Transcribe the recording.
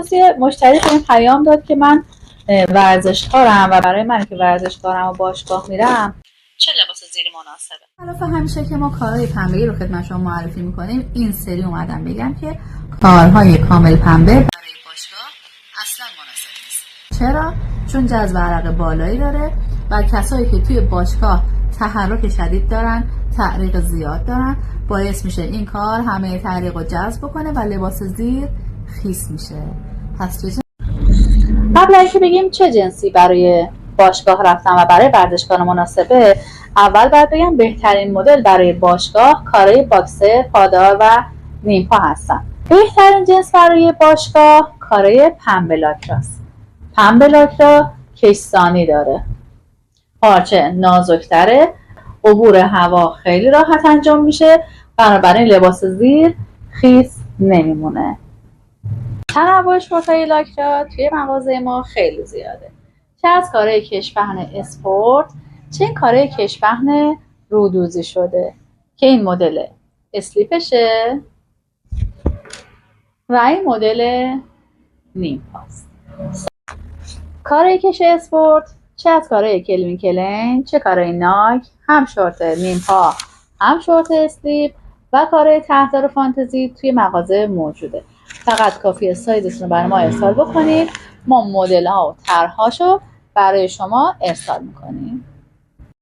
امروز یه مشتری بهم پیام داد که من ورزشکارم و برای من که ورزشکارم و باشگاه میرم چه لباس زیری مناسبه. خلاف همیشه که ما کارهای پنبه‌ای رو خدمت شما معرفی میکنیم، این سری اومدم بگم که کارهای کامل پنبه برای باشگاه اصلا مناسب نیست. چرا؟ چون جذب عرق بالایی داره و کسایی که توی باشگاه تحرک شدید دارن، تعریق زیاد دارن، باعث میشه این کار همه تعریق رو جذب کنه و لباس زیر خیس میشه. پس چه قبل از اینکه بگیم چه جنسی برای باشگاه رفتن و برای ورزشکار مناسبه، اول باید بگم بهترین مدل برای باشگاه کارای باکسر، پادار و نیمپا هستن. بهترین جنس برای باشگاه کارای پنبه لاکراست. پنبه لاکرا کشسانی داره، پارچه نازکتره، عبور هوا خیلی راحت انجام میشه، بنابراین لباس زیر خیس نمیمونه. تنوع شورت‌های لاکرا توی مغازه ما خیلی زیاده، چه از کارهای کشپهن اسپورت، چه این کارهای کشپهن رودوزی شده که این مدل اسلیپشه و این مدل نیمپاست. کارهای کش اسپورت چه از کارهای کلوین کلین، چه کارهای نایک، هم شورت نیمپا هم شورت اسلیپ و کارهای تحت‌دار فانتزی توی مغازه موجوده. فقط کافیه سایزتون رو برای ما ارسال بکنید، ما مدل ها و طرح‌هاشو برای شما ارسال میکنیم.